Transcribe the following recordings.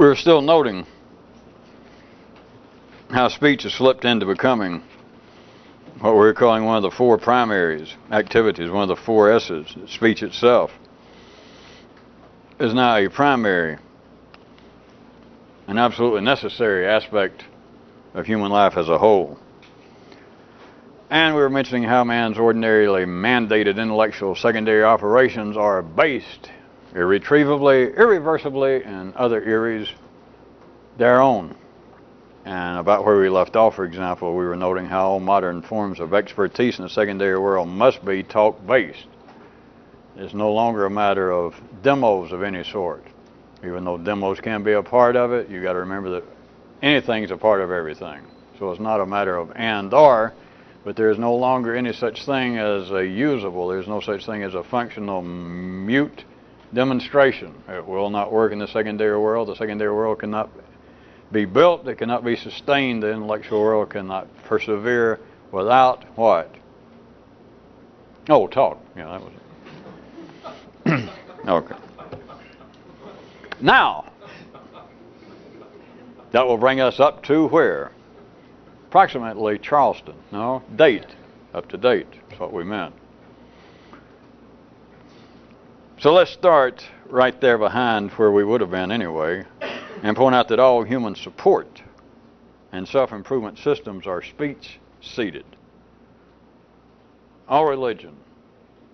We're still noting how speech has slipped into becoming what we're calling one of the four primaries activities, one of the four S's. Speech itself is now a primary, an absolutely necessary aspect of human life as a whole. And we were mentioning how man's ordinarily mandated intellectual secondary operations are based irretrievably, irreversibly, and other eries their own. And about where we left off, for example, we were noting how all modern forms of expertise in the secondary world must be talk-based. It's no longer a matter of demos of any sort. Even though demos can be a part of it, you got to remember that anything's a part of everything. So it's not a matter of and or, but there is no longer any such thing as a usable. There's no such thing as a functional mute demonstration. It will not work in the secondary world. The secondary world cannot be built. It cannot be sustained. The intellectual world cannot persevere without what? Oh, talk. Yeah, that was it. Okay. Now, that will bring us up to where? Approximately Charleston. No, date. Up to date. That's what we meant. So let's start right there behind where we would have been anyway, and point out that all human support and self-improvement systems are speech-seated. All religion,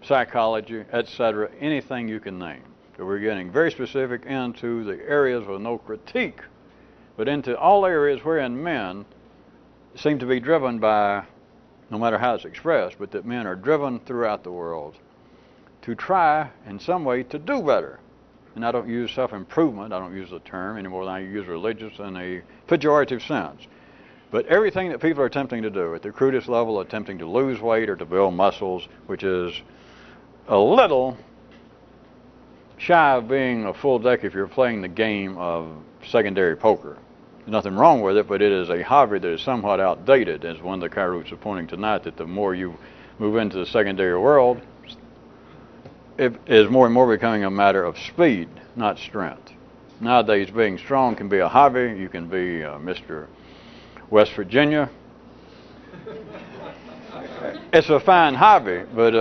psychology, etc., anything you can name. So we're getting very specific into the areas with no critique, but into all areas wherein men seem to be driven by, no matter how it's expressed, but that men are driven throughout the world to try in some way to do better. And I don't use self-improvement, I don't use the term any more than I use religious in a pejorative sense. But everything that people are attempting to do at the crudest level, attempting to lose weight or to build muscles, which is a little shy of being a full deck if you're playing the game of secondary poker. There's nothing wrong with it, but it is a hobby that is somewhat outdated, as one of the Kyroots are pointing tonight, that the more you move into the secondary world, it is more and more becoming a matter of speed, not strength. Nowadays, being strong can be a hobby. You can be Mr. West Virginia. It's a fine hobby, but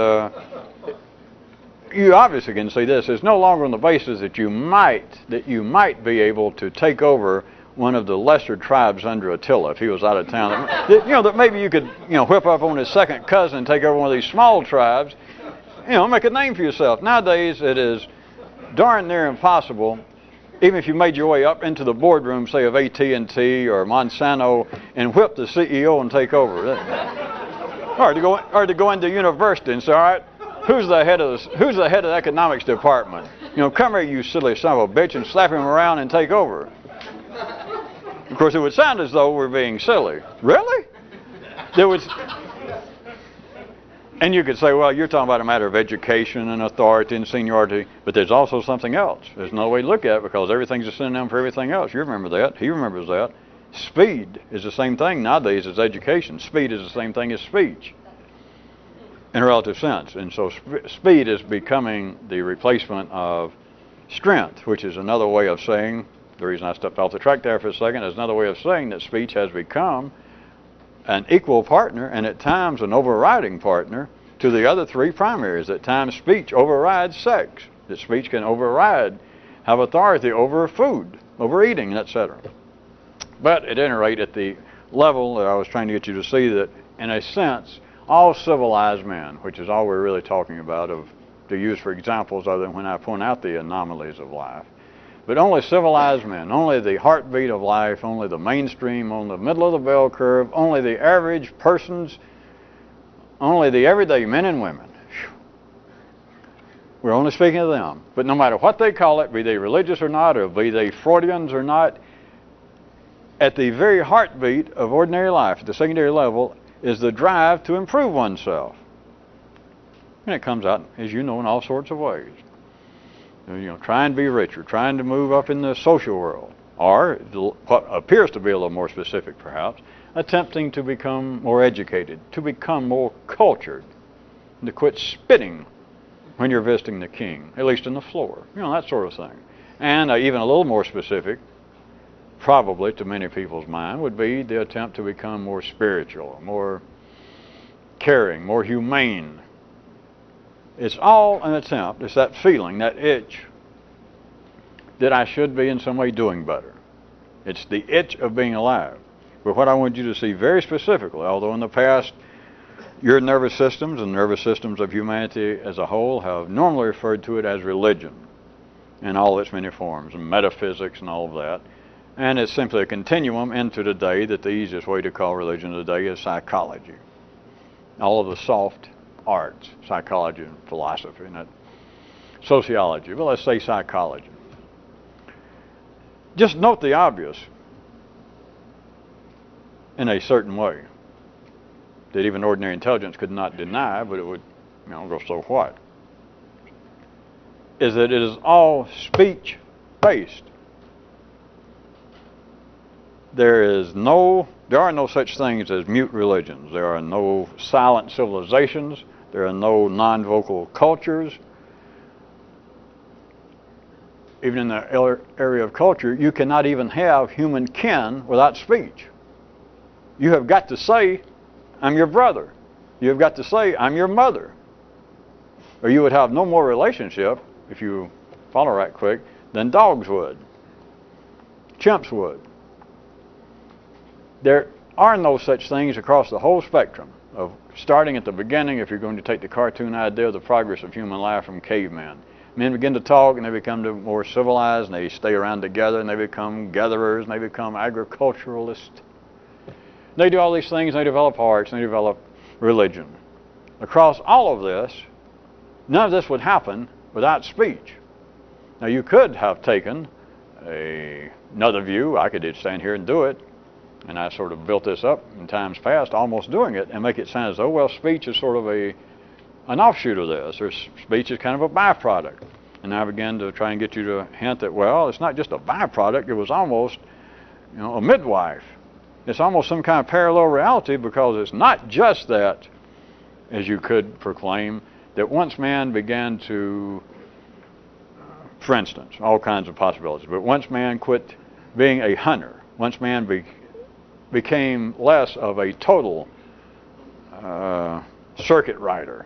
you obviously can see this. It's no longer on the basis that you might be able to take over one of the lesser tribes under Attila if he was out of town. That maybe you could whip up on his second cousin and take over one of these small tribes. Make a name for yourself. Nowadays, it is darn near impossible, even if you made your way up into the boardroom, say, of AT&T or Monsanto, and whip the CEO and take over. Or to go into university and say, all right, who's the head of the economics department? Come here, you silly son of a bitch, and slap him around and take over. Of course, it would sound as though we're being silly. Really? And you could say, well, you're talking about a matter of education and authority and seniority, but there's also something else. There's no way to look at it because everything's a synonym for everything else. You remember that. He remembers that. Speed is the same thing nowadays as education. Speed is the same thing as speech in a relative sense. And so speed is becoming the replacement of strength, which is another way of saying, the reason I stepped off the track there for a second, is another way of saying that speech has become an equal partner, and at times an overriding partner, to the other three primaries. At times speech overrides sex. That speech can have authority over food, over eating, etc. But at any rate, at the level that I was trying to get you to see, that in a sense, all civilized men, which is all we're really talking about, to use for examples other than when I point out the anomalies of life, but only civilized men, only the heartbeat of life, only the mainstream, only the middle of the bell curve, only the average persons, only the everyday men and women. We're only speaking of them. But no matter what they call it, be they religious or not, or be they Freudians or not, at the very heartbeat of ordinary life, at the secondary level, is the drive to improve oneself. And it comes out, as you know, in all sorts of ways. Trying to be richer, trying to move up in the social world, or what appears to be a little more specific perhaps, attempting to become more educated, to become more cultured, and to quit spitting when you're visiting the king, at least on the floor, that sort of thing. And even a little more specific, probably to many people's mind, would be the attempt to become more spiritual, more caring, more humane. It's all an attempt. It's that feeling, that itch, that I should be in some way doing better. It's the itch of being alive. But what I want you to see very specifically, although in the past your nervous systems and nervous systems of humanity as a whole have normally referred to it as religion in all its many forms, and metaphysics and all of that. And it's simply a continuum into today that the easiest way to call religion today is psychology. All of the soft arts, psychology and philosophy, and that sociology. Well, let's say psychology. Just note the obvious in a certain way that even ordinary intelligence could not deny, but it would, go, so what? Is that it is all speech-based. There are no such things as mute religions. There are no silent civilizations. There are no non-vocal cultures. Even in the area of culture, you cannot even have human kin without speech. You have got to say, I'm your brother. You have got to say, I'm your mother. Or you would have no more relationship, if you follow right quick, than dogs would. Chimps would. There are no such things across the whole spectrum of starting at the beginning, if you're going to take the cartoon idea of the progress of human life from cavemen. Men begin to talk and they become more civilized and they stay around together and they become gatherers and they become agriculturalists. They do all these things, they develop arts, and they develop religion. Across all of this, none of this would happen without speech. Now you could have taken another view, I could just stand here and do it, and I sort of built this up in times past, almost doing it, and make it sound as though, well, speech is sort of an offshoot of this, or speech is kind of a byproduct. And I began to try and get you to hint that, well, it's not just a byproduct, it was almost, a midwife. It's almost some kind of parallel reality, because it's not just that, as you could proclaim, that once man began to, for instance, all kinds of possibilities, but once man quit being a hunter, once man became less of a total circuit rider,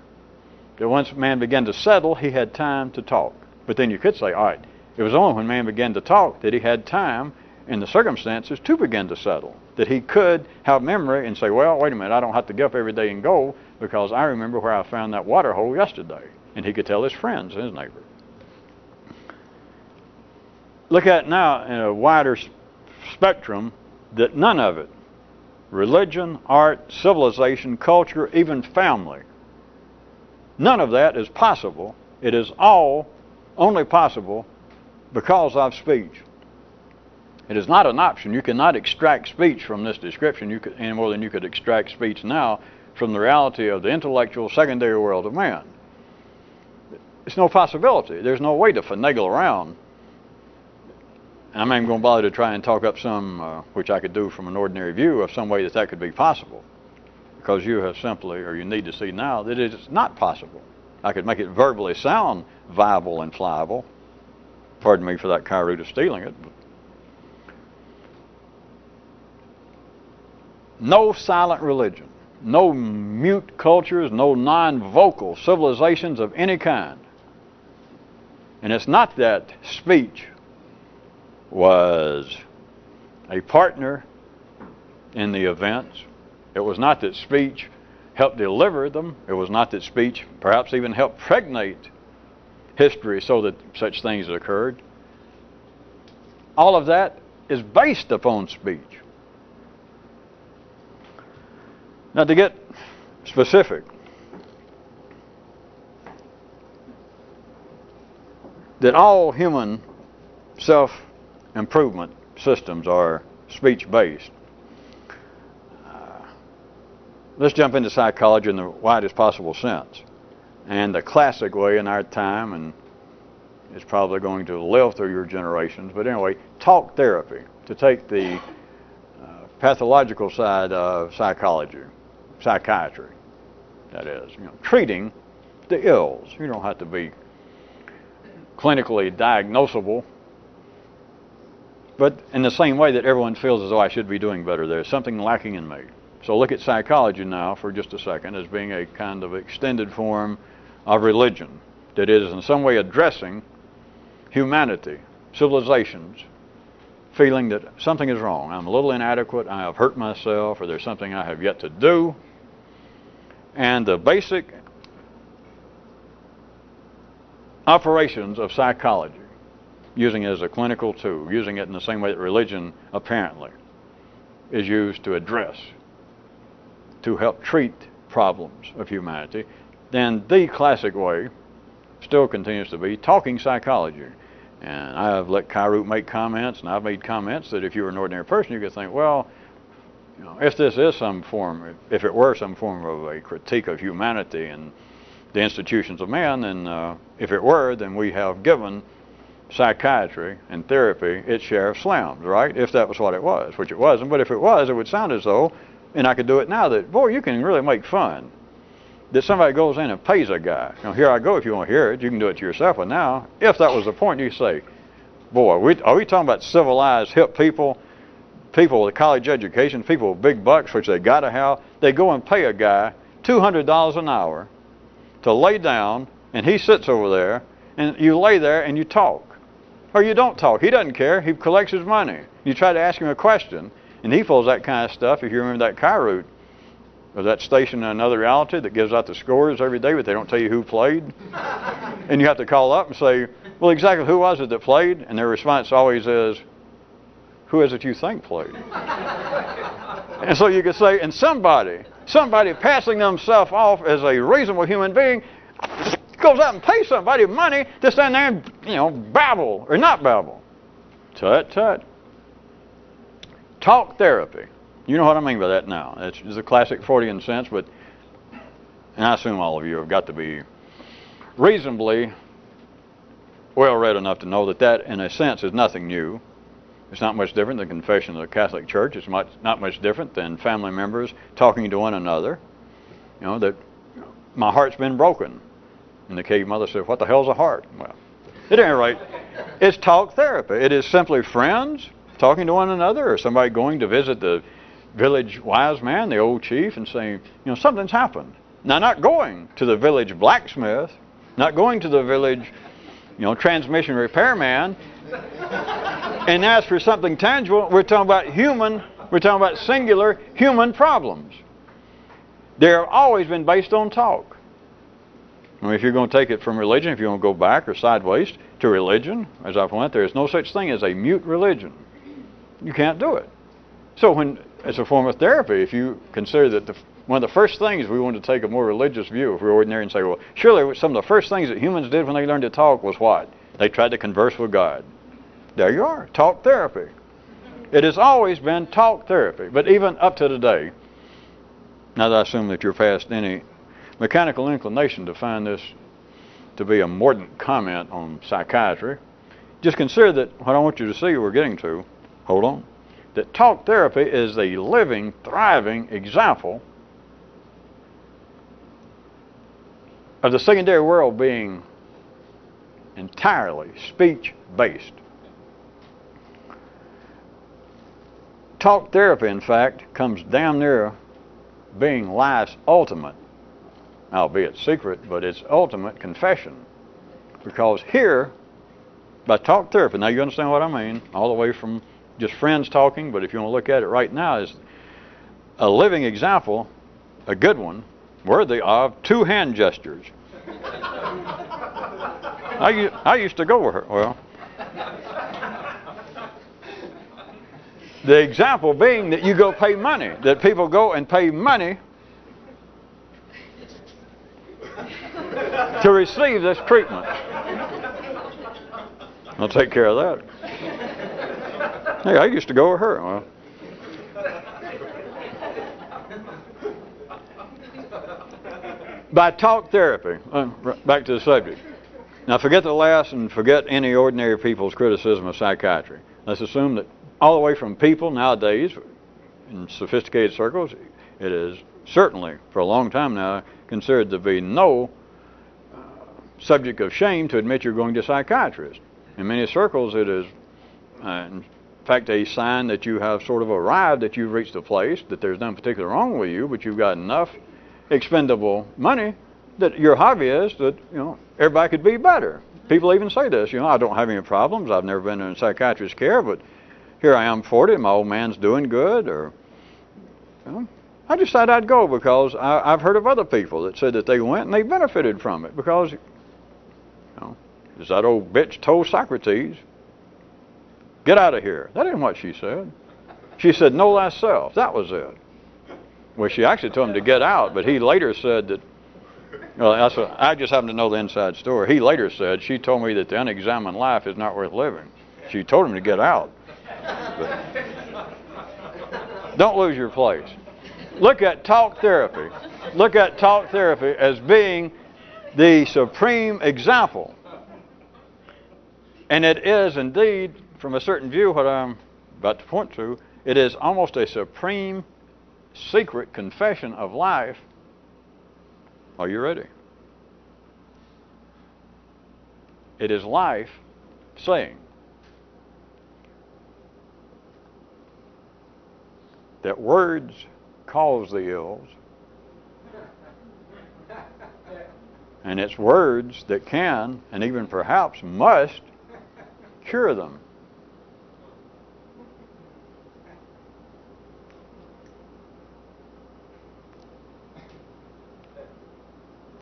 that once man began to settle, he had time to talk. But then you could say, all right, it was only when man began to talk that he had time in the circumstances to begin to settle, that he could have memory and say, well, wait a minute, I don't have to get up every day and go, because I remember where I found that water hole yesterday. And he could tell his friends and his neighbors. Look at it now in a wider spectrum, that none of it, religion, art, civilization, culture, even family, none of that is possible. It is all only possible because of speech. It is not an option. You cannot extract speech from this description any more than you could extract speech now from the reality of the intellectual secondary world of man. It's no possibility. There's no way to finagle around. I'm not even going to bother to try and talk up some, which I could do from an ordinary view, of some way that could be possible. Because you have simply, or you need to see now, that it is not possible. I could make it verbally sound viable and pliable. Pardon me for that Kyroot of stealing it. But no silent religion, no mute cultures, no non-vocal civilizations of any kind. And it's not that speech was a partner in the events. It was not that speech helped deliver them. It was not that speech perhaps even helped pregnate history so that such things occurred. All of that is based upon speech. Now, to get specific, that all human self-improvement systems are speech-based. Let's jump into psychology in the widest possible sense. And the classic way in our time, and it's probably going to live through your generations, but anyway, talk therapy, to take the pathological side of psychology, psychiatry, that is, treating the ills. You don't have to be clinically diagnosable, But in the same way that everyone feels as though I should be doing better, there's something lacking in me. So look at psychology now for just a second as being a kind of extended form of religion that is in some way addressing humanity, civilizations, feeling that something is wrong. I'm a little inadequate, I have hurt myself, or there's something I have yet to do. And the basic operations of psychology, using it as a clinical tool, using it in the same way that religion apparently is used to address, to help treat problems of humanity, then the classic way still continues to be talking psychology. And I have let Kyroot make comments, and I've made comments that if you were an ordinary person, you could think, well, you know, if this is some form, if it were some form of a critique of humanity and the institutions of man, then if it were, then we have given psychiatry and therapy its share of slams, right? If that was what it was, which it wasn't. But if it was, it would sound as though, and I could do it now, that, boy, you can really make fun that somebody goes in and pays a guy. Now, here I go if you want to hear it. You can do it to yourself. But now, if that was the point, you say, boy, are we talking about civilized, hip people, people with college education, people with big bucks, which they got to have? They go and pay a guy $200 an hour to lay down, and he sits over there, and you lay there and you talk. Or you don't talk. He doesn't care. He collects his money. You try to ask him a question, and he pulls that kind of stuff. If you remember that Kyroot, or that station in Another Reality that gives out the scores every day, but they don't tell you who played. And you have to call up and say, well, exactly who was it that played? And their response always is, who is it you think played? And so you could say, and somebody passing themselves off as a reasonable human being goes out and pays somebody money to stand there and, you know, babble or not babble. Tut, tut. Talk therapy. You know what I mean by that now. It's a classic Freudian sense, but, and I assume all of you have got to be reasonably well read enough to know that that, in a sense, is nothing new. It's not much different than confession of the Catholic Church. It's not much different than family members talking to one another. You know, that my heart's been broken. And the cave mother said, what the hell's a heart? Well, at any rate, it's talk therapy. It is simply friends talking to one another, or somebody going to visit the village wise man, the old chief, and saying, you know, something's happened. Now, not going to the village blacksmith, not going to the village, you know, transmission repairman, and ask for something tangible. We're talking about singular human problems. They've always been based on talk. I mean, if you're going to take it from religion, if you want to go back or sideways to religion, as I point out, there is no such thing as a mute religion. You can't do it. So when it's a form of therapy, if you consider that one of the first things we want to take a more religious view, if we're ordinary, and say, well, surely some of the first things that humans did when they learned to talk was what? They tried to converse with God. There you are, talk therapy. It has always been talk therapy. But even up to today, now that I assume that you're past any mechanical inclination to find this to be a mordant comment on psychiatry, just consider that what I want you to see we're getting to, hold on, that talk therapy is a living, thriving example of the secondary world being entirely speech-based. Talk therapy, in fact, comes damn near being life's ultimate, albeit secret, but its ultimate confession. Because here, by talk therapy, now you understand what I mean, all the way from just friends talking, but if you want to look at it right now, is a living example, a good one, worthy of two hand gestures. I used to go with her. Well, the example being that you go pay money, that people go and pay money to receive this treatment. I'll take care of that. Hey, I used to go with her. Well, by talk therapy, back to the subject. Now forget the last and forget any ordinary people's criticism of psychiatry. Let's assume that all the way from people nowadays, in sophisticated circles, it is certainly, for a long time now, considered to be no subject of shame to admit you're going to a psychiatrist. In many circles it is, in fact, a sign that you have sort of arrived, that you've reached a place, that there's nothing particular wrong with you, but you've got enough expendable money that your hobby is that, everybody could be better. People even say this, I don't have any problems. I've never been in psychiatrist's care, but here I am 40, my old man's doing good, or, I decided I'd go because I've heard of other people that said that they went and they benefited from it because, as that old bitch told Socrates, get out of here. That isn't what she said. She said, know thyself. That was it. Well, she actually told him to get out, but he later said that, I just happen to know the inside story. He later said, she told me that the unexamined life is not worth living. She told him to get out. But don't lose your place. Look at talk therapy. Look at talk therapy as being the supreme example. And it is indeed, from a certain view, what I'm about to point to, it is almost a supreme secret confession of life. Are you ready? It is life saying that words cause the ills, and it's words that can, and even perhaps must, cure them.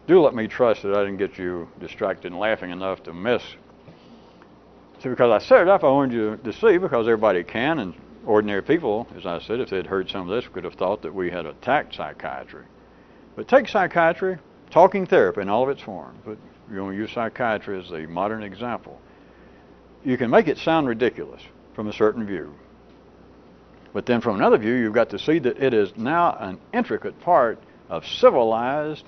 Do let me trust that I didn't get you distracted and laughing enough to miss. See, because I set it up, I wanted you to see, because everybody can, and ordinary people, as I said, if they'd heard some of this, could have thought that we had attacked psychiatry. But take psychiatry, talking therapy in all of its forms, but you're going to use psychiatry as the modern example. You can make it sound ridiculous from a certain view. But then from another view, you've got to see that it is now an intricate part of civilized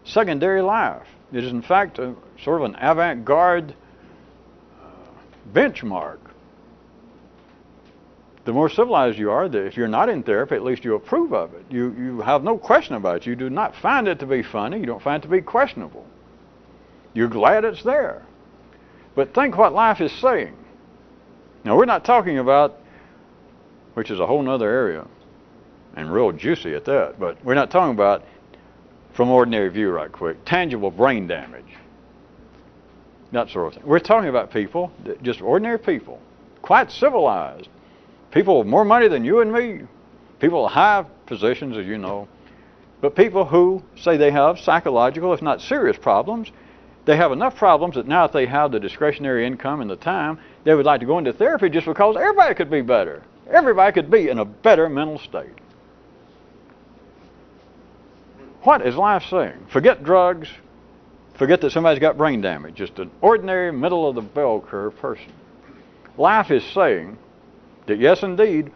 secondary life. It is in fact a sort of an avant-garde benchmark. The more civilized you are, if you're not in therapy, at least you approve of it. You have no question about it. You do not find it to be funny. You don't find it to be questionable. You're glad it's there. But think what life is saying. Now, we're not talking about, which is a whole other area, and real juicy at that, but we're not talking about, from ordinary view right quick, tangible brain damage. That sort of thing. We're talking about people, just ordinary people, quite civilized. People with more money than you and me. People with high positions, as you know. But people who say they have psychological, if not serious problems. They have enough problems that now if they have the discretionary income and the time, they would like to go into therapy just because everybody could be better. Everybody could be in a better mental state. What is life saying? Forget drugs. Forget that somebody's got brain damage. Just an ordinary middle of the bell curve person. Life is saying that yes, indeed,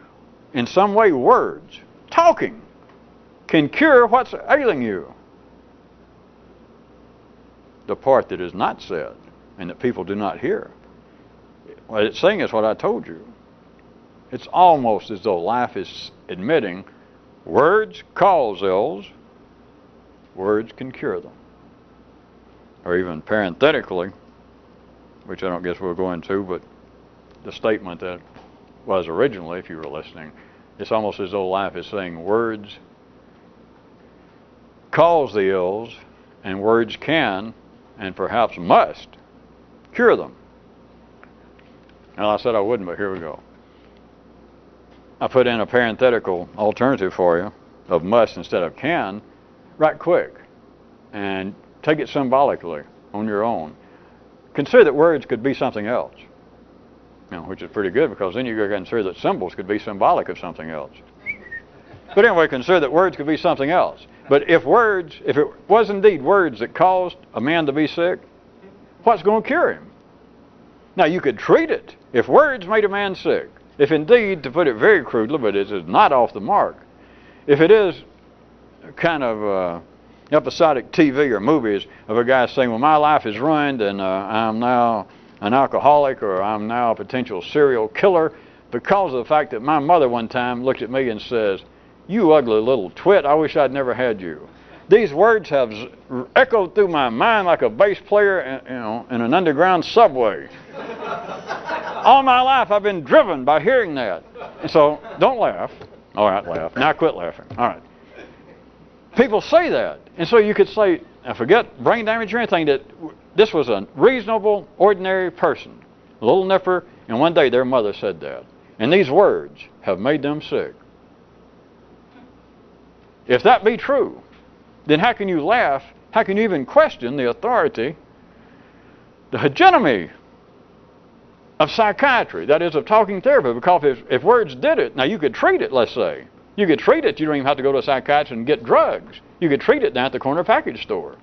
in some way words, talking, can cure what's ailing you. The part that is not said and that people do not hear. What it's saying is what I told you. It's almost as though life is admitting words cause ills, words can cure them. Or even parenthetically, which I don't guess we'll go into, but the statement that was originally, if you were listening, it's almost as though life is saying words cause the ills, and words can, and perhaps must, cure them. And I said I wouldn't, but here we go. I put in a parenthetical alternative for you of must instead of can, right quick, and take it symbolically on your own. Consider that words could be something else, which is pretty good, because then you can consider that symbols could be symbolic of something else. But anyway, consider that words could be something else. But if it was indeed words that caused a man to be sick, what's going to cure him? Now, you could treat it. If words made a man sick, if indeed, to put it very crudely, but it is not off the mark, if it is kind of episodic TV or movies of a guy saying, well, my life is ruined and I'm now an alcoholic, or I'm now a potential serial killer because of the fact that my mother one time looked at me and says, you ugly little twit, I wish I'd never had you. These words have echoed through my mind like a bass player in an underground subway. All my life I've been driven by hearing that. And so, don't laugh. All right, laugh. Now quit laughing. All right. People say that. And so you could say, now forget brain damage or anything, that this was a reasonable, ordinary person, a little nipper, and one day their mother said that. And these words have made them sick. If that be true, then how can you laugh? How can you even question the authority, the hegemony of psychiatry, that is, of talking therapy? Because if words did it, now you could treat it, let's say. You could treat it. You don't even have to go to a psychiatrist and get drugs. You could treat it down at the corner package store.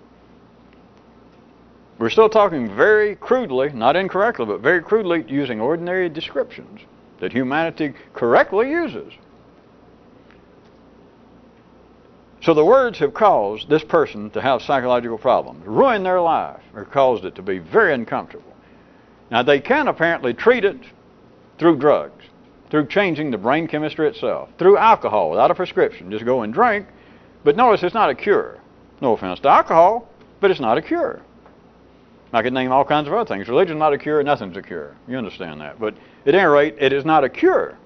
We're still talking very crudely, not incorrectly, but very crudely using ordinary descriptions that humanity correctly uses. So the words have caused this person to have psychological problems, ruined their life, or caused it to be very uncomfortable. Now they can apparently treat it through drugs, through changing the brain chemistry itself, through alcohol without a prescription. Just go and drink. But notice it's not a cure. No offense to alcohol, but it's not a cure. I could name all kinds of other things. Religion's not a cure, nothing's a cure. You understand that. But at any rate, it is not a cure.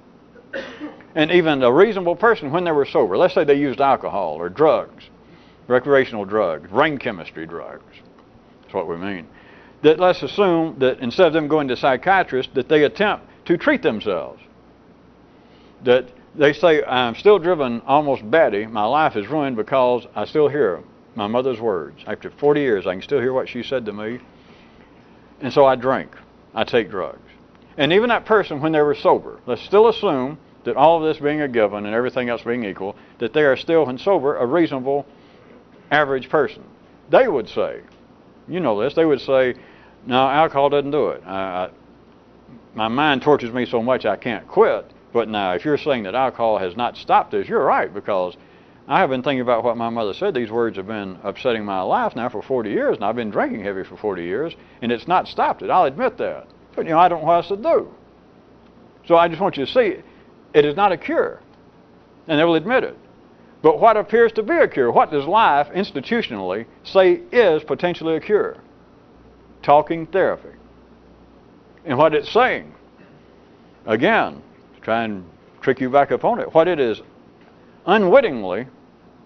And even a reasonable person, when they were sober, let's say they used alcohol or drugs, recreational drugs, brain chemistry drugs. That's what we mean. That let's assume that instead of them going to psychiatrists, that they attempt to treat themselves. That they say, I'm still driven almost batty. My life is ruined because I still hear my mother's words. After 40 years, I can still hear what she said to me. And so I drink. I take drugs. And even that person, when they were sober, let's still assume that all of this being a given and everything else being equal, that they are still, when sober, a reasonable, average person. They would say, you know this, they would say, no, alcohol doesn't do it. My mind tortures me so much I can't quit. But now, if you're saying that alcohol has not stopped this, you're right, because I have been thinking about what my mother said. These words have been upsetting my life now for 40 years, and I've been drinking heavy for 40 years, and it's not stopped it. I'll admit that. But, I don't know what else to do. So I just want you to see, it is not a cure, and they will admit it. But what appears to be a cure, what does life institutionally say is potentially a cure? Talking therapy. And what it's saying, again, to try and trick you back up on it, what it is unwittingly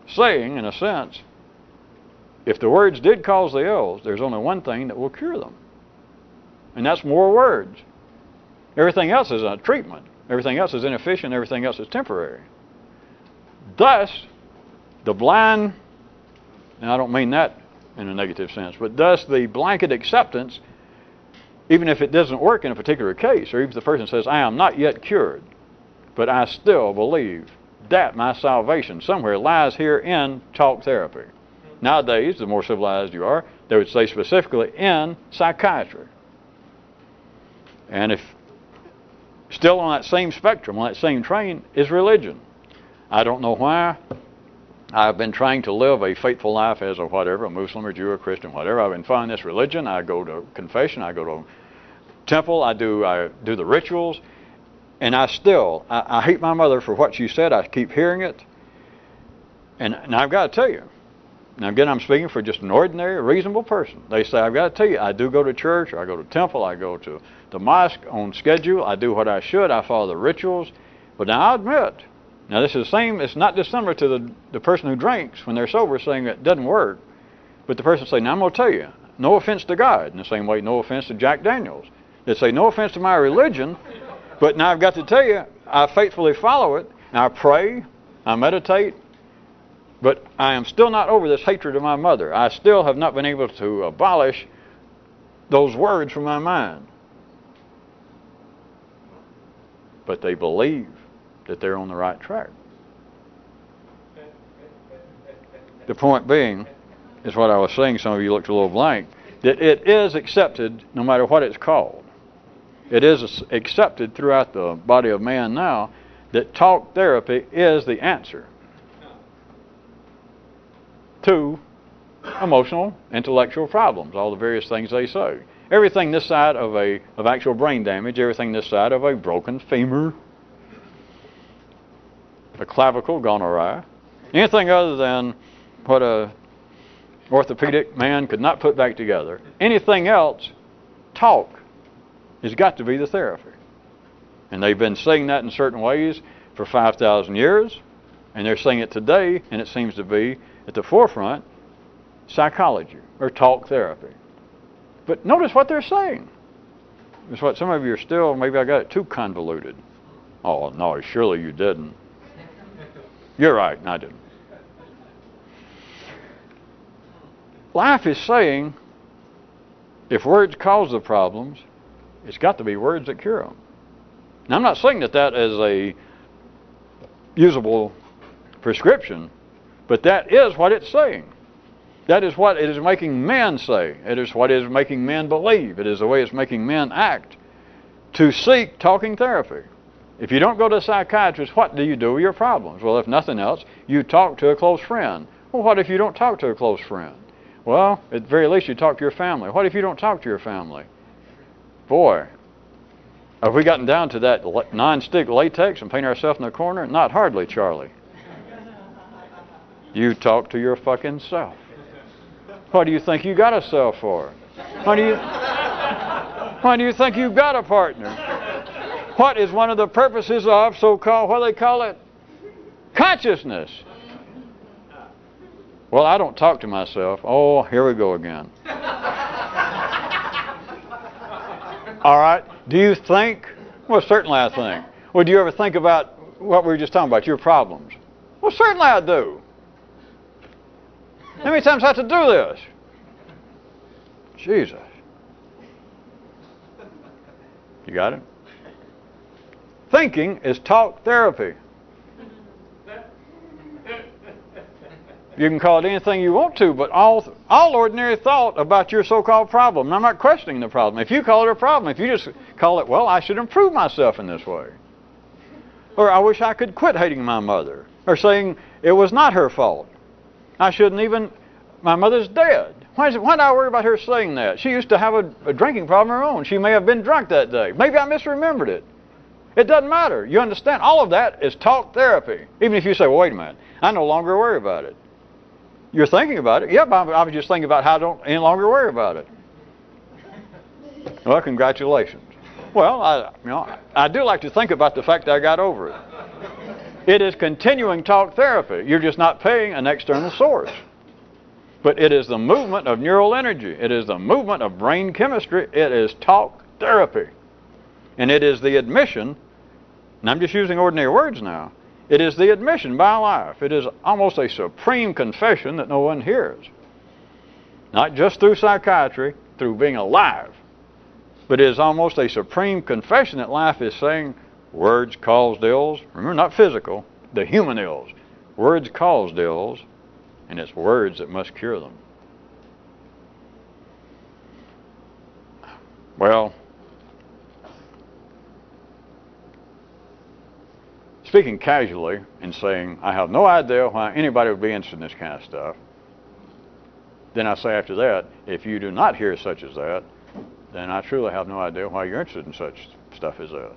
saying, in a sense, if the words did cause the ills, there's only one thing that will cure them. And that's more words. Everything else is a treatment. Everything else is inefficient. Everything else is temporary. Thus, the blind, and I don't mean that in a negative sense, but thus the blanket acceptance, even if it doesn't work in a particular case, or even if the person says, I am not yet cured, but I still believe that my salvation somewhere lies here in talk therapy. Nowadays, the more civilized you are, they would say specifically in psychiatry. And if still on that same spectrum, on that same train, is religion. I don't know why. I've been trying to live a faithful life as a whatever, a Muslim or Jew or Christian, whatever. I've been following this religion. I go to confession. I go to temple. I do the rituals. And I hate my mother for what she said. I keep hearing it. And I've got to tell you, now again, I'm speaking for just an ordinary, reasonable person. They say, I've got to tell you, I do go to church, or I go to temple, I go to the mosque on schedule, I do what I should, I follow the rituals. But now I admit, now this is the same, it's not dissimilar to the person who drinks when they're sober saying it doesn't work. But the person say, now I'm going to tell you, no offense to God, in the same way, no offense to Jack Daniels. They say, no offense to my religion, but now I've got to tell you, I faithfully follow it, and I pray, I meditate, but I am still not over this hatred of my mother. I still have not been able to abolish those words from my mind. But they believe that they're on the right track. The point being, is what I was saying, some of you looked a little blank, that it is accepted no matter what it's called. It is accepted throughout the body of man now that talk therapy is the answer to emotional, intellectual problems, all the various things they say. Everything this side of actual brain damage, everything this side of a broken femur, a clavicle gone awry, anything other than what a orthopedic man could not put back together. Anything else, talk has got to be the therapy. And they've been saying that in certain ways for 5,000 years, and they're saying it today, and it seems to be at the forefront, psychology or talk therapy. But notice what they're saying. It's what some of you are still, maybe I got it too convoluted. Oh, no, surely you didn't. You're right, I didn't. Life is saying, if words cause the problems, it's got to be words that cure them. Now, I'm not saying that is a usable prescription, but that is what it's saying. That is what it is making men say. It is what it is making men believe. It is the way it's making men act to seek talking therapy. If you don't go to a psychiatrist, what do you do with your problems? Well, if nothing else, you talk to a close friend. Well, what if you don't talk to a close friend? Well, at the very least, you talk to your family. What if you don't talk to your family? Boy, have we gotten down to that non-stick latex and paint ourselves in the corner? Not hardly, Charlie. You talk to your fucking self. What do you think you got a self for? Why do you think you've got a partner? What is one of the purposes of so-called, what do they call it? Consciousness. Well, I don't talk to myself. Oh, here we go again. All right. Do you think? Well, certainly I think. Well, do you ever think about what we were just talking about, your problems? Well, certainly I do. How many times do I have to do this? Jesus. You got it? Thinking is talk therapy. You can call it anything you want to, but all ordinary thought about your so-called problem. And I'm not questioning the problem. If you call it a problem, if you just call it, well, I should improve myself in this way. Or I wish I could quit hating my mother. Or saying it was not her fault. I shouldn't even, my mother's dead. Why do I worry about her saying that? She used to have a drinking problem of her own. She may have been drunk that day. Maybe I misremembered it. It doesn't matter. You understand? All of that is talk therapy. Even if you say, well, wait a minute, I no longer worry about it. You're thinking about it. Yep, I was just thinking about how I don't any longer worry about it. Well, congratulations. Well, I do like to think about the fact that I got over it. It is continuing talk therapy. You're just not paying an external source. But it is the movement of neural energy. It is the movement of brain chemistry. It is talk therapy. And it is the admission, and I'm just using ordinary words now, it is the admission by life. It is almost a supreme confession that no one hears. Not just through psychiatry, through being alive, but it is almost a supreme confession that life is saying, words cause ills. Remember, not physical, the human ills. Words cause ills, and it's words that must cure them. Well, speaking casually and saying, I have no idea why anybody would be interested in this kind of stuff, then I say after that, if you do not hear such as that, then I truly have no idea why you're interested in such stuff as this.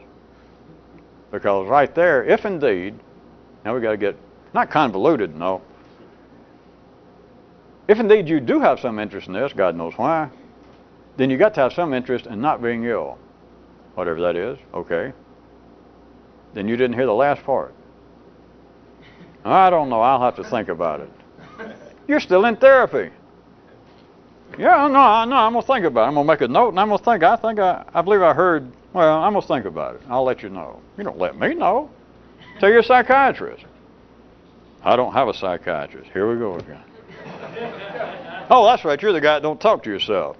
Because right there, if indeed, now we got to get, not convoluted, no. If indeed you do have some interest in this, God knows why, then you got to have some interest in not being ill. Whatever that is, okay. Then you didn't hear the last part. I don't know, I'll have to think about it. You're still in therapy. Yeah, no, I'm going to think about it. I'm going to make a note and I'm going to think. I believe I heard, well, I'm going to think about it. I'll let you know. You don't let me know. Tell your psychiatrist. I don't have a psychiatrist. Here we go again. Oh, that's right. You're the guy that don't talk to yourself.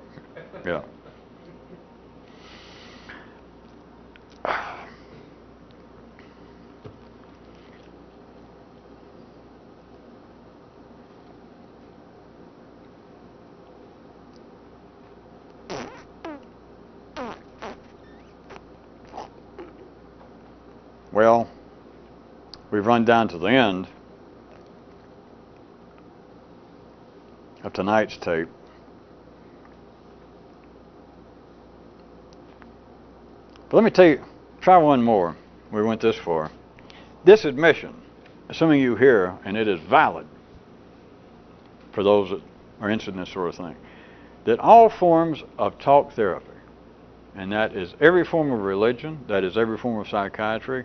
Yeah. Well, we've run down to the end of tonight's tape. But let me tell you, try one more. We went this far. This admission, assuming you hear, and it is valid for those that are interested in this sort of thing, that all forms of talk therapy, and that is every form of religion, that is every form of psychiatry.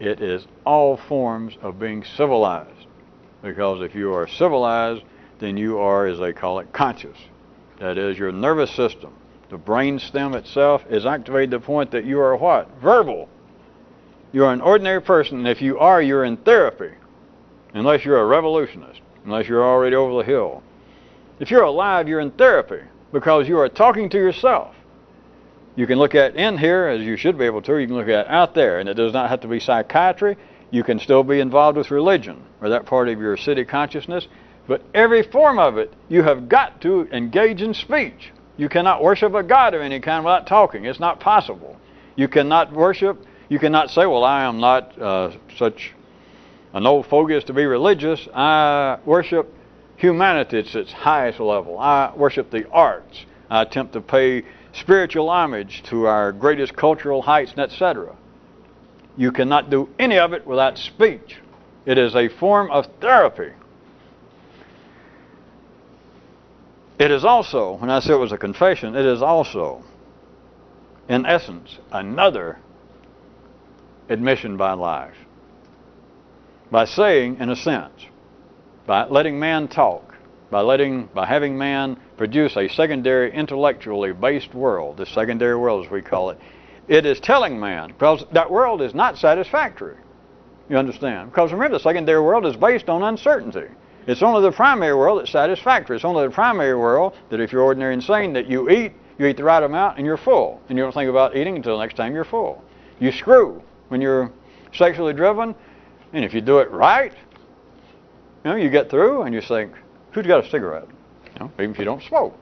It is all forms of being civilized. Because if you are civilized, then you are, as they call it, conscious. That is, your nervous system, the brain stem itself, is activated to the point that you are what? Verbal. You're an ordinary person, and if you are, you're in therapy. Unless you're a revolutionist, unless you're already over the hill. If you're alive, you're in therapy, because you are talking to yourself. You can look at in here, as you should be able to, you can look at out there, and it does not have to be psychiatry. You can still be involved with religion, or that part of your city consciousness, but every form of it, you have got to engage in speech. You cannot worship a God of any kind without talking. It's not possible. You cannot worship, you cannot say, well, I am not such an old fogey as to be religious. I worship humanity at its highest level. I worship the arts. I attempt to pay spiritual homage to our greatest cultural heights, and etc. You cannot do any of it without speech. It is a form of therapy. It is also, when I say it was a confession, it is also, in essence, another admission by life. By saying, in a sense, by letting man talk, by having man produce a secondary intellectually based world, the secondary world as we call it, it is telling man, because that world is not satisfactory. You understand? Because remember, the secondary world is based on uncertainty. It's only the primary world that's satisfactory. It's only the primary world that if you're ordinary and sane, that you eat the right amount and you're full. And you don't think about eating until the next time you're full. You screw when you're sexually driven, and if you do it right, you get through and you think, who's got a cigarette? Even if you don't smoke.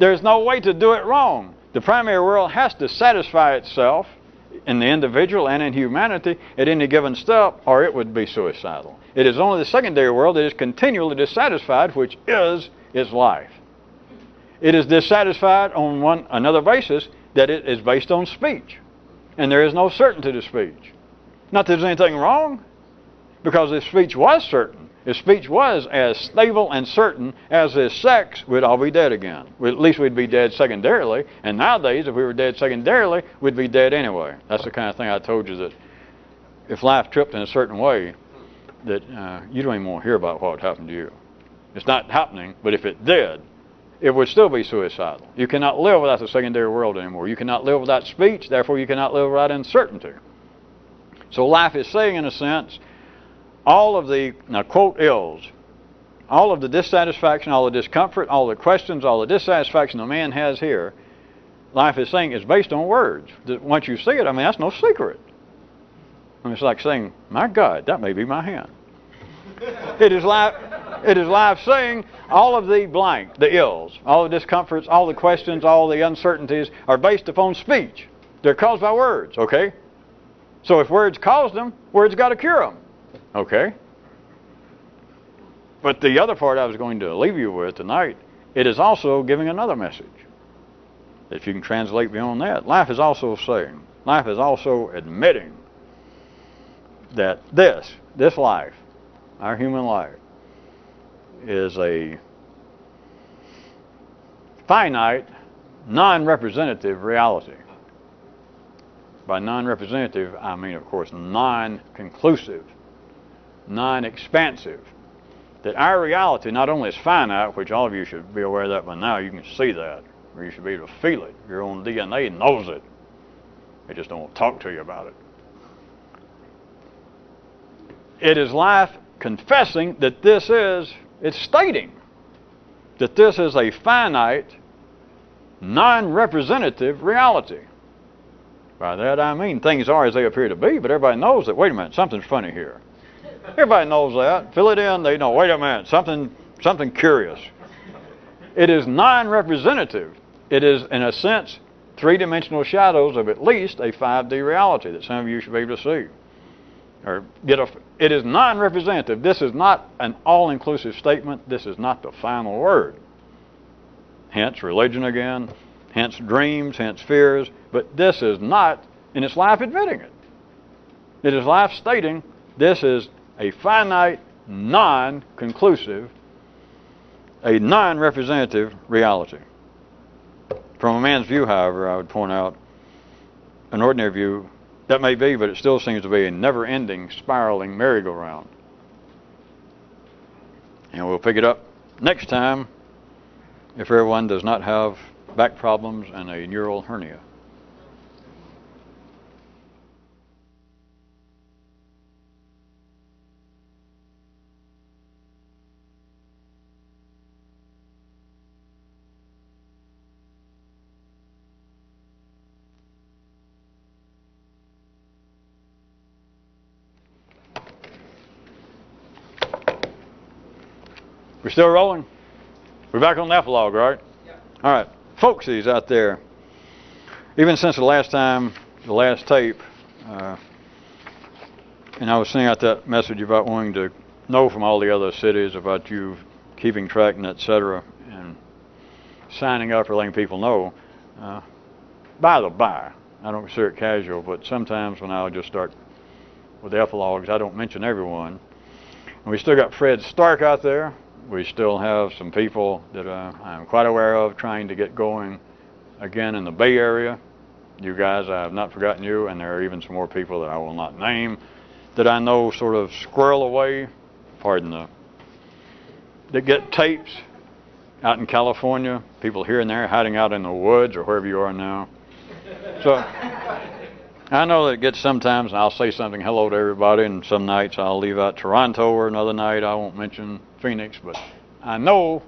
There's no way to do it wrong. The primary world has to satisfy itself in the individual and in humanity at any given step, or it would be suicidal. It is only the secondary world that is continually dissatisfied, which is its life. It is dissatisfied on another basis, that it is based on speech. And there is no certainty to speech. Not that there's anything wrong, because if speech was certain, if speech was as stable and certain as is sex, we'd all be dead again. At least we'd be dead secondarily. And nowadays, if we were dead secondarily, we'd be dead anyway. That's the kind of thing I told you, that if life tripped in a certain way, that you don't even want to hear about what would happen to you. It's not happening, but if it did, it would still be suicidal. You cannot live without the secondary world anymore. You cannot live without speech, therefore you cannot live without uncertainty. So life is saying, in a sense, all of the, now quote, ills, all of the dissatisfaction, all the discomfort, all the questions, all the dissatisfaction the man has here, life is saying is based on words. Once you see it, that's no secret. It's like saying, my God, that may be my hand. It is life saying all of the blank, the ills, all the discomforts, all the questions, all the uncertainties are based upon speech. They're caused by words, okay? So if words caused them, words got to cure them. Okay? But the other part I was going to leave you with tonight, it is also giving another message. If you can translate beyond that, life is also saying, life is also admitting that this life, our human life, is a finite, non-representative reality. By non-representative, I mean, of course, non-conclusive, non-expansive. That our reality not only is finite, which all of you should be aware of that by now, you can see that, or you should be able to feel it. Your own DNA knows it. They just don't talk to you about it. It is life confessing that it's stating that this is a finite, non-representative reality. By that I mean things are as they appear to be, but everybody knows that, wait a minute, something's funny here. Everybody knows that. Fill it in, they know, wait a minute, something curious. It is non-representative. It is, in a sense, three-dimensional shadows of at least a 5D reality that some of you should be able to see. It is non-representative. This is not an all-inclusive statement. This is not the final word. Hence religion again, hence dreams, hence fears. But this is not, and it's life admitting it. It is life stating this is a finite, non-conclusive, a non-representative reality. From a man's view, however, I would point out an ordinary view, that may be, but it still seems to be a never-ending, spiraling merry-go-round. And we'll pick it up next time if everyone does not have back problems and a neural hernia. We're still rolling? We're back on the epilogue, right? Yeah. All right. Folksies out there. Even since the last time, the last tape, and I was sending out that message about wanting to know from all the other cities about you keeping track and etc. and signing up or letting people know. By the by, I don't consider it casual, but sometimes when I'll just start with the epilogues, I don't mention everyone. And we still got Fred Stark out there. We still have some people that I'm quite aware of trying to get going again in the Bay Area. You guys, I have not forgotten you, and there are even some more people that I will not name that I know sort of squirrel away, that get tapes out in California, people here and there hiding out in the woods or wherever you are now. So I know that it gets sometimes, and I'll say something hello to everybody, and some nights I'll leave out Toronto, or another night I won't mention Phoenix, but I know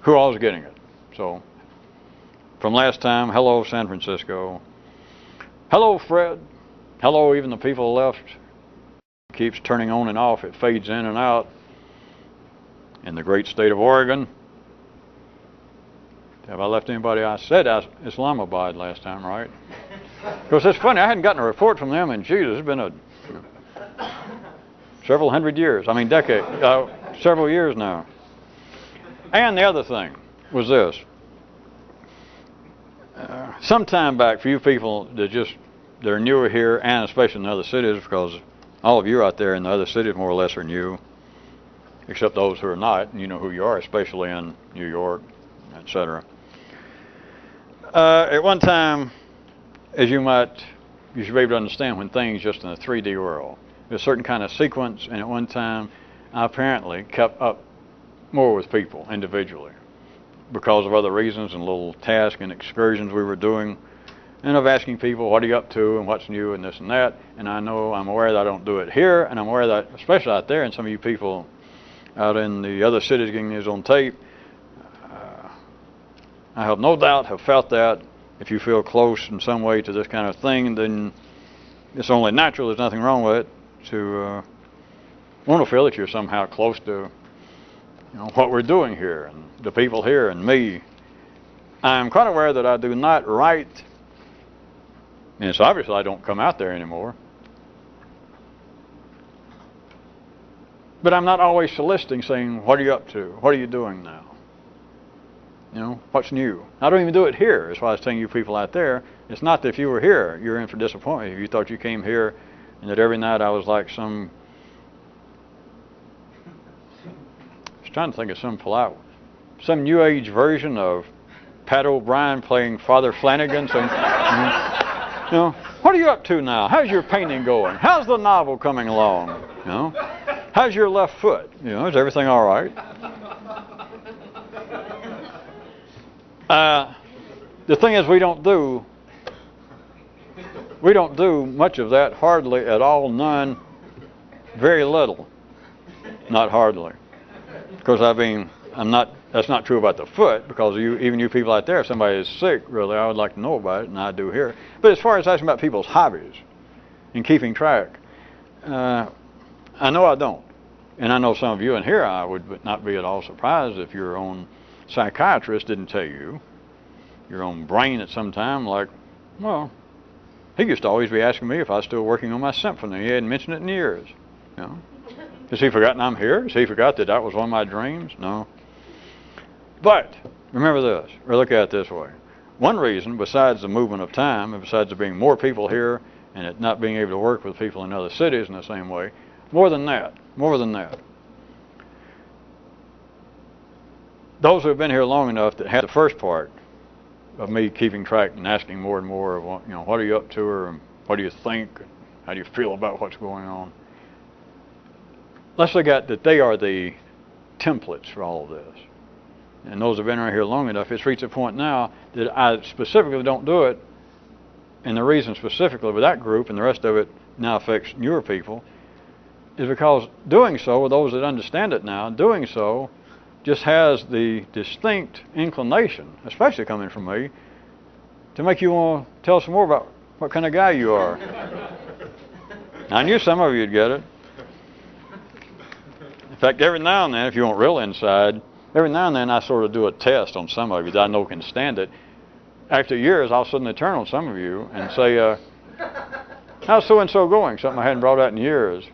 who all is getting it. So from last time, hello San Francisco, hello Fred, hello even the people left. It keeps turning on and off, it fades in and out in the great state of Oregon. Have I left anybody? I said Islamabad last time, right? Because it's funny, I hadn't gotten a report from them in Jesus. It's been several hundred years. I mean, several years now. And the other thing was this. Some time back, for you people that are newer here, and especially in other cities, because all of you out there in the other cities more or less are new, except those who are not, and you know who you are, especially in New York, etc. At one time, as you should be able to understand when things just in the 3D world, there's a certain kind of sequence, and at one time, I apparently kept up more with people individually because of other reasons and little tasks and excursions we were doing, and of asking people, what are you up to, and what's new, and this and that, and I'm aware that I don't do it here, and I'm aware that, especially out there, and some of you people out in the other cities getting these on tape, I have no doubt have felt that. If you feel close in some way to this kind of thing, then it's only natural, there's nothing wrong with it, to want to feel that you're somehow close to what we're doing here, and the people here, and me. I'm quite aware that I do not write, and it's obvious I don't come out there anymore, but I'm not always soliciting, saying, what are you up to? What are you doing now? What's new? I don't even do it here. That's why I was telling you people out there, it's not that if you were here, you're in for disappointment. If you thought you came here and that every night I was like I was trying to think of some new age version of Pat O'Brien playing Father Flanagan, saying, what are you up to now? How's your painting going? How's the novel coming along? How's your left foot? Is everything all right? The thing is, we don't do much of that, hardly at all, none, very little, not hardly. Because that's not true about the foot, because even you people out there, if somebody is sick, really, I would like to know about it, and I do here. But as far as asking about people's hobbies and keeping track, I know I don't. And I know some of you in here, I would not be at all surprised if your own psychiatrist didn't tell you, your own brain at some time, he used to always be asking me if I was still working on my symphony. He hadn't mentioned it in years. Has he forgotten I'm here? Has he forgot that was one of my dreams? No. But remember this, or look at it this way. One reason, besides the movement of time, and besides there being more people here, and it not being able to work with people in other cities in the same way, more than that, those who have been here long enough that had the first part of me keeping track and asking more and more of, what are you up to, or what do you think, how do you feel about what's going on. Let's look at that they are the templates for all of this. And those who have been around here long enough, it's reached a point now that I specifically don't do it. And the reason specifically with that group, and the rest of it now affects newer people, is because doing so, with those that understand it now, doing so just has the distinct inclination, especially coming from me, to make you want to tell some more about what kind of guy you are. I knew some of you would get it. In fact, every now and then, if you want real inside, every now and then I sort of do a test on some of you that I know can stand it. After years, I'll suddenly turn on some of you and say, how's so-and-so going? Something I hadn't brought out in years.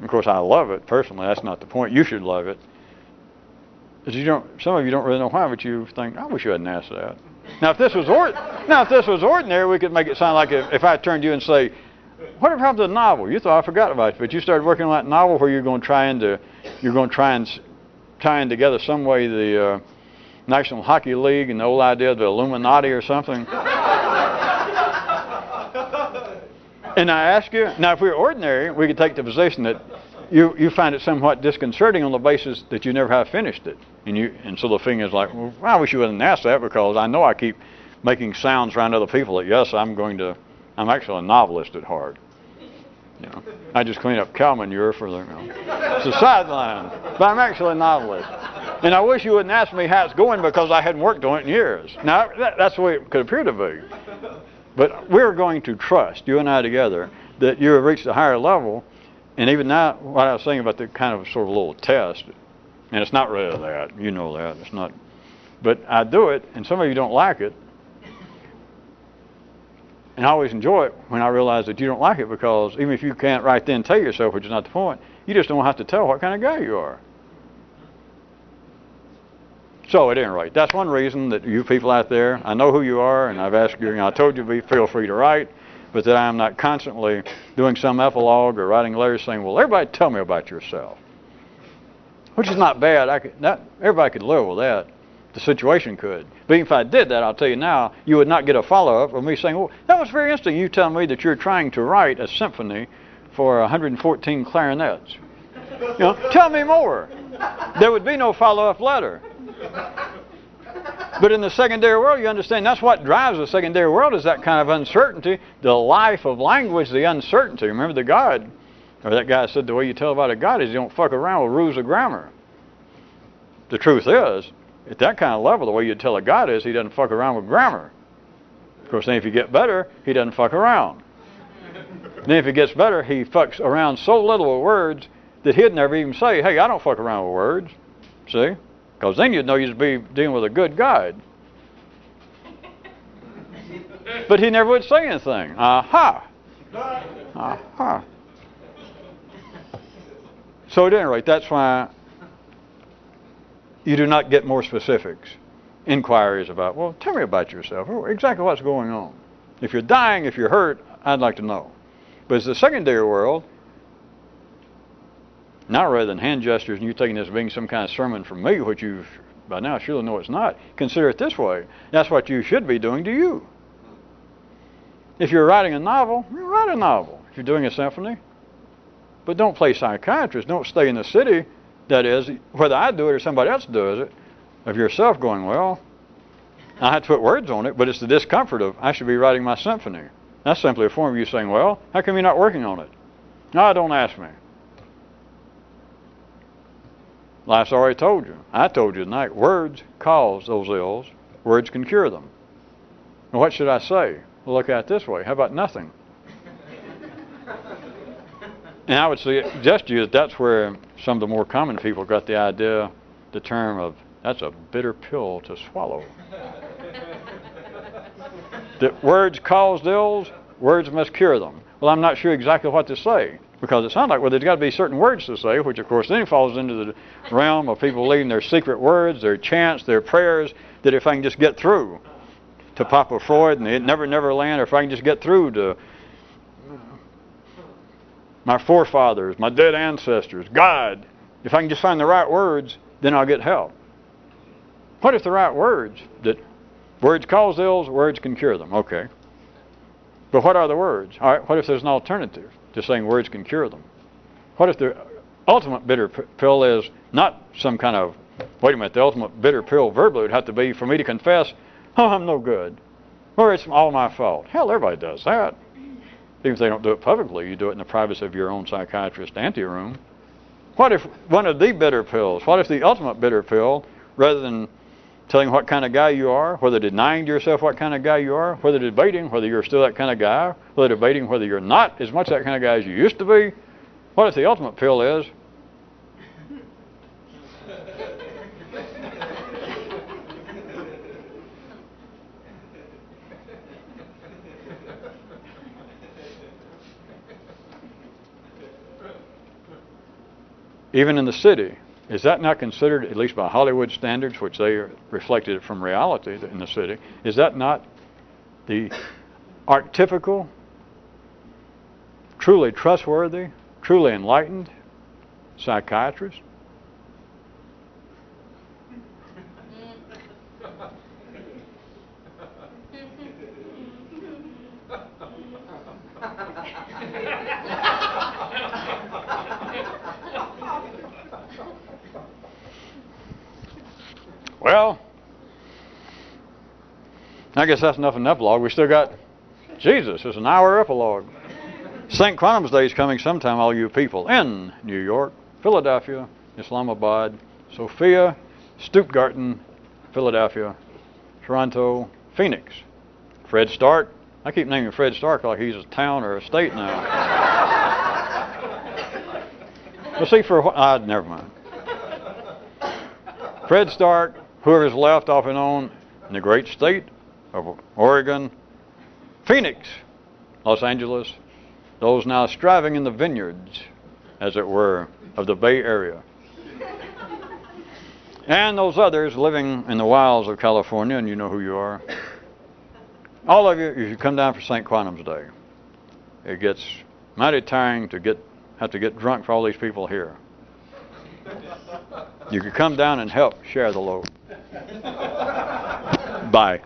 Of course, I love it personally. That's not the point. You should love it. But some of you don't really know why, but you think, I wish you hadn't asked that. Now, if this was ordinary, we could make it sound like if I turned to you and say, what happened to the novel? You thought I forgot about it, but you started working on that novel where you're going to try and tie in together some way the National Hockey League and the old idea of the Illuminati or something. And I ask you, now if we were ordinary, we could take the position that you find it somewhat disconcerting on the basis that you never have finished it. And so the thing is like, well, I wish you wouldn't ask that, because I know I keep making sounds around other people that, yes, I'm actually a novelist at heart. I just clean up cow manure for it's a sideline, but I'm actually a novelist. And I wish you wouldn't ask me how it's going, because I hadn't worked on it in years. Now, that's the way it could appear to be. But we're going to trust, you and I together, that you have reached a higher level. And even now, what I was saying about the kind of sort of little test, and it's not really that, you know that, it's not. But I do it, and some of you don't like it. And I always enjoy it when I realize that you don't like it, because even if you can't right then tell yourself, which is not the point, you just don't have to tell what kind of guy you are. So at any rate, that's one reason that you people out there, I know who you are, and I've asked you, I told you to feel free to write, but that I'm not constantly doing some epilogue or writing letters saying, well, everybody tell me about yourself. Which is not bad. Everybody could live with that. The situation could. But even if I did that, I'll tell you now, you would not get a follow-up of me saying, well, that was very interesting. You tell me that you're trying to write a symphony for 114 clarinets. Tell me more. There would be no follow-up letter. But in the secondary world, you understand, that's what drives the secondary world, is that kind of uncertainty, the life of language, the uncertainty. Remember the God, or that guy said the way you tell about a God is you don't fuck around with rules of grammar. The truth is, at that kind of level, the way you tell a God is he doesn't fuck around with grammar. Of course, then if you get better, he doesn't fuck around. Then if he gets better, he fucks around so little with words that he'd never even say, hey, I don't fuck around with words. See? Because then you'd know you'd be dealing with a good guide. But he never would say anything. Aha! Aha! So at any rate, that's why you do not get more specifics. Inquiries about, well, tell me about yourself. Exactly what's going on. If you're dying, if you're hurt, I'd like to know. But it's the secondary world. Now, rather than hand gestures and you taking this as being some kind of sermon from me, which you by now surely know it's not, consider it this way. That's what you should be doing to you. If you're writing a novel, write a novel. If you're doing a symphony. But don't play psychiatrist. Don't stay in the city, that is, whether I do it or somebody else does it, of yourself going, well, I have to put words on it, but it's the discomfort of, I should be writing my symphony. That's simply a form of you saying, well, how come you're not working on it? No, don't ask me. Life's already told you. I told you tonight, words cause those ills. Words can cure them. And what should I say? Well, look at it this way. How about nothing? And I would suggest to you that that's where some of the more common people got the idea, the term of, that's a bitter pill to swallow. That words cause ills, words must cure them. Well, I'm not sure exactly what to say. Because it sounds like, well, there's got to be certain words to say, which, of course, then falls into the realm of people leaving their secret words, their chants, their prayers, that if I can just get through to Papa Freud and the Never Never Land, or if I can just get through to my forefathers, my dead ancestors, God, if I can just find the right words, then I'll get help. What if the right words, that words cause ills, words can cure them? Okay. But what are the words? All right, what if there's an alternative to saying words can cure them? What if the ultimate bitter pill is not some kind of, wait a minute, the ultimate bitter pill verbally would have to be for me to confess, oh, I'm no good, or it's all my fault. Hell, everybody does that. Even if they don't do it publicly, you do it in the privacy of your own psychiatrist anteroom. What if one of the bitter pills, what if the ultimate bitter pill, rather than telling what kind of guy you are, whether denying to yourself what kind of guy you are, whether debating whether you're still that kind of guy, whether debating whether you're not as much that kind of guy as you used to be, what if the ultimate pill is, even in the city, is that not considered, at least by Hollywood standards, which they reflected it from reality in the city, is that not the archetypical, truly trustworthy, truly enlightened psychiatrist? Well, I guess that's enough of an epilogue. We still got Jesus. It's an hour epilogue. St. Quantum's Day is coming sometime, all you people, in New York, Philadelphia, Islamabad, Sofia, Stuttgart, Philadelphia, Toronto, Phoenix. Fred Stark. I keep naming Fred Stark like he's a town or a state now. Well, see, for what? Never mind. Fred Stark, whoever's left off and on in the great state of Oregon, Phoenix, Los Angeles, those now striving in the vineyards, as it were, of the Bay Area. And those others living in the wilds of California, and you know who you are. All of you, if you come down for St. Quantum's Day, it gets mighty tiring to have to get drunk for all these people here. You could come down and help share the load. Bye.